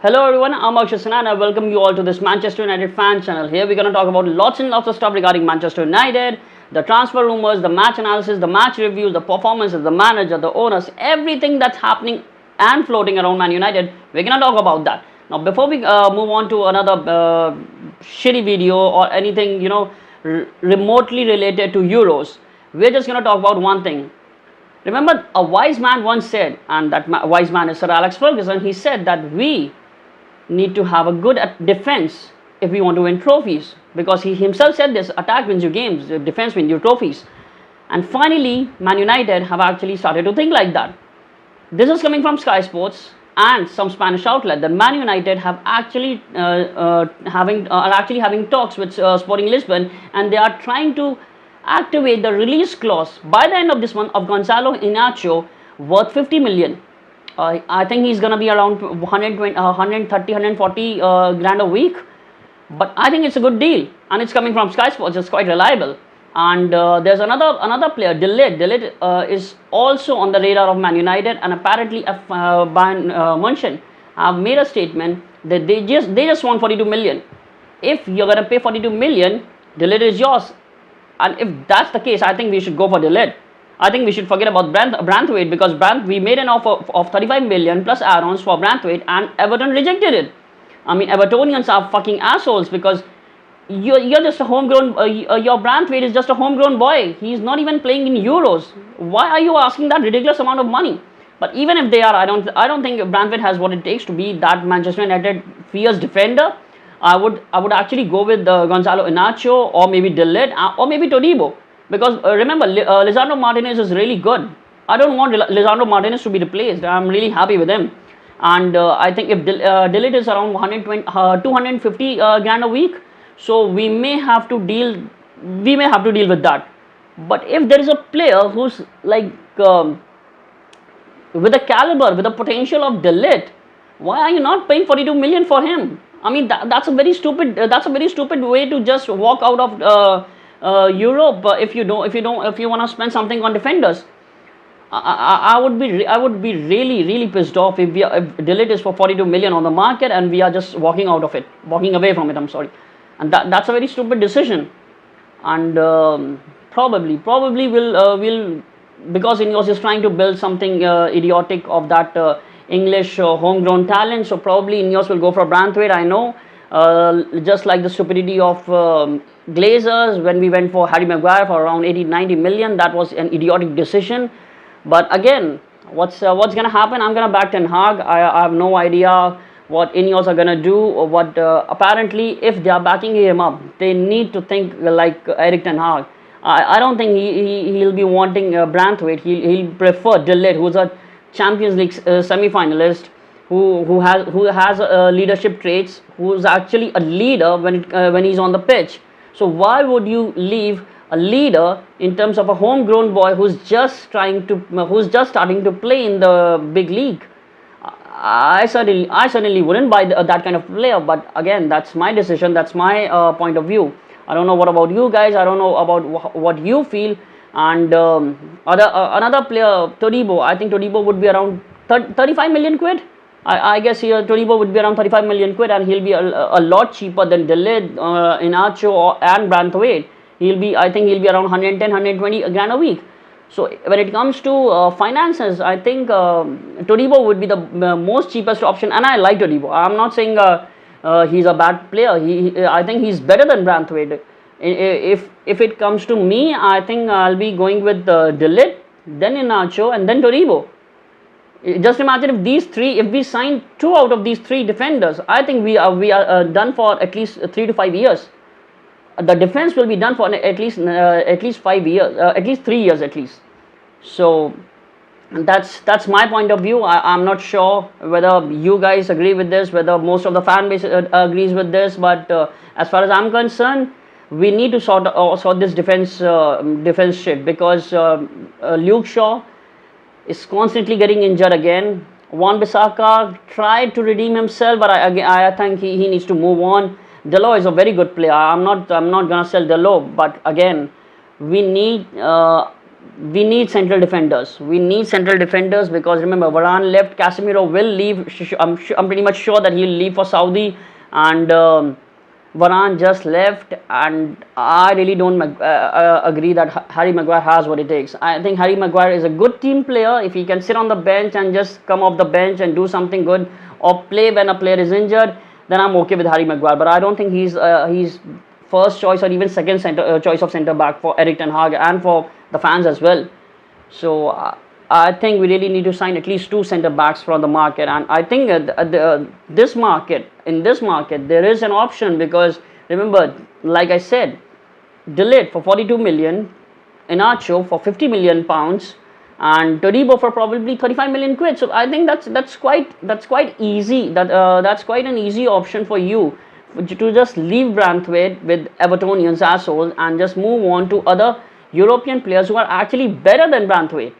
Hello everyone, I'm Akshay and I welcome you all to this Manchester United fan channel. Here we're going to talk about lots and lots of stuff regarding Manchester United, the transfer rumours, the match analysis, the match reviews, the performances, the manager, the owners, everything that's happening and floating around Man United. We're going to talk about that. Now before we move on to another shitty video or anything, remotely related to Euros, we're just going to talk about one thing. Remember, a wise man once said, and that wise man is Sir Alex Ferguson, he said that we need to have a good defense if we want to win trophies, because he himself said this: attack wins you games, defense wins you trophies. And finally Man United have actually started to think like that. This is coming from Sky Sports and some Spanish outlet that Man United have actually are actually having talks with Sporting Lisbon, and they are trying to activate the release clause by the end of this month of Gonzalo Inacio worth 50 million. I think he's going to be around 120, 130, 140 grand a week. But I think it's a good deal. And it's coming from Sky Sports. It's quite reliable. And there's another player, De Ligt is also on the radar of Man United. And apparently Bayern München have made a statement that they just want 42 million. If you're going to pay 42 million, De Ligt is yours. And if that's the case, I think we should go for De Ligt. I think we should forget about Branthwaite, because we made an offer of 35 million plus add-ons for Branthwaite and Everton rejected it. I mean, Evertonians are fucking assholes, because you're just a homegrown, your Branthwaite is just a homegrown boy. He's not even playing in Euros. Why are you asking that ridiculous amount of money? But even if they are, I don't think Branthwaite has what it takes to be that Manchester United fierce defender. I would actually go with Gonzalo Inacio, or maybe De Ligt, or maybe Todibo. Because remember, Lisandro Martinez is really good. I don't want Lisandro Martinez to be replaced. I'm really happy with him. And I think if De Ligt is around 250 grand a week, so we may have to deal with that. But if there is a player who's like with the caliber, with the potential of De Ligt, why are you not paying 42 million for him? I mean, that's a very stupid way to just walk out of Europe if you want to spend something on defenders. I would be really pissed off if De Ligt is for 42 million on the market and we are just walking away from it. I'm sorry, and that's a very stupid decision. And probably will because Ineos is trying to build something idiotic of that English homegrown talent. So probably Ineos will go for Branthwaite. I know. Just like the stupidity of Glazers when we went for Harry Maguire for around 80-90 million, that was an idiotic decision. But again, what's going to happen? I'm going to back Ten Hag. I have no idea what Ineos are going to do, or what apparently if they are backing him up, they need to think like Erik Ten Hag. I don't think he'll be wanting Branthwaite. He'll prefer De Ligt, who's a Champions League semi-finalist, who has leadership traits, who's actually a leader when he's on the pitch. So why would you leave a leader in terms of a homegrown boy who's just starting to play in the big league? I certainly wouldn't buy that kind of player. But again, that's my decision. That's my point of view. I don't know what about you guys. I don't know about what you feel. And another player, Todibo. I think Todibo would be around 35 million quid. I guess here Todibo would be around 35 million quid, and he'll be a lot cheaper than De Ligt, Inacio, and Branthwaite. I think he'll be around 110, 120 grand a week. So when it comes to finances, I think Todibo would be the most cheapest option, and I like Todibo. I'm not saying he's a bad player. I think he's better than Branthwaite. If it comes to me, I think I'll be going with De Ligt, then Inacio, and then Todibo. Just imagine if we sign 2 out of these 3 defenders, I think we are done for at least 3 to 5 years. The defense will be done for at least 5 years, at least 3 years at least. So that's my point of view. I'm not sure whether you guys agree with this, whether most of the fan base agrees with this. But as far as I'm concerned, we need to sort this defense shit, because Luke Shaw is constantly getting injured again. Wan-Bissaka tried to redeem himself, but I think he needs to move on. Dalot is a very good player. I'm not gonna sell Dalot, but again, we need we need central defenders. We need central defenders because remember, Varane left, Casemiro will leave. I'm pretty much sure that he'll leave for Saudi, and Varane just left, and I really don't agree that Harry Maguire has what it takes. I think Harry Maguire is a good team player. If he can sit on the bench and just come off the bench and do something good, or play when a player is injured, then I'm okay with Harry Maguire. But I don't think he's first choice or even second choice of centre back for Erik ten Hag and for the fans as well. So I think we really need to sign at least 2 centre backs from the market, and I think in this market there is an option because remember, like I said, De Ligt for 42 million, Inacho for 50 million pounds, and Todibo for probably 35 million quid. So I think that's quite easy. That's quite an easy option for you to just leave Branthwaite with Evertonians assholes and just move on to other European players who are actually better than Branthwaite.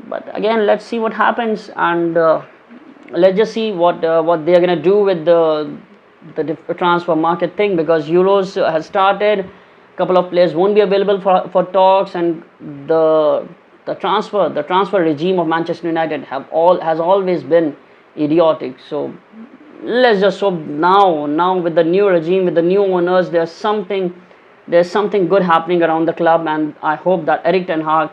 But again, let's see what happens, and let's just see what they're gonna do with the transfer market thing, because Euros has started. A couple of players won't be available for talks, and the transfer regime of Manchester United has always been idiotic. So let's just hope now with the new regime, with the new owners, there's something good happening around the club, and I hope that Erik ten Hag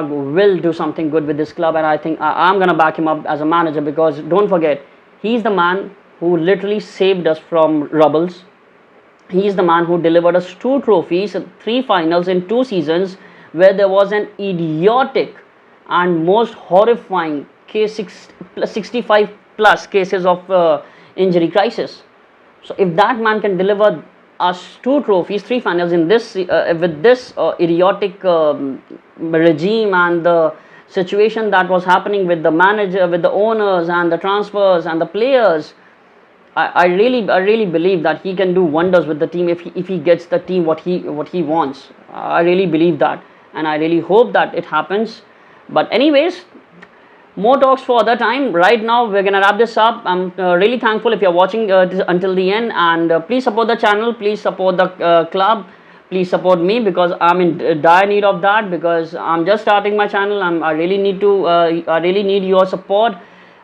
will do something good with this club, and I think I'm gonna back him up as a manager, because don't forget, he's the man who literally saved us from rubbles. He's the man who delivered us 2 trophies, 3 finals in 2 seasons, where there was an idiotic and most horrifying 65 plus cases of injury crisis. So if that man can deliver us 2 trophies, 3 finals in this with this idiotic regime and the situation that was happening with the manager, with the owners and the transfers and the players, I really believe that he can do wonders with the team if he gets the team what he wants. I really believe that, and I really hope that it happens. But anyways, more talks for other time. Right now we're gonna wrap this up. I'm really thankful if you're watching until the end, and please support the channel, please support the club, please support me, because I'm in dire need of that, because I'm just starting my channel. I really need your support,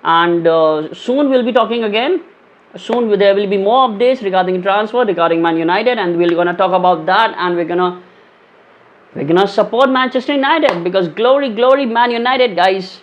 and soon we'll be talking again. Soon there will be more updates regarding transfer, regarding Man United, and we're gonna talk about that, and we're gonna support Manchester United, because glory Man United, guys.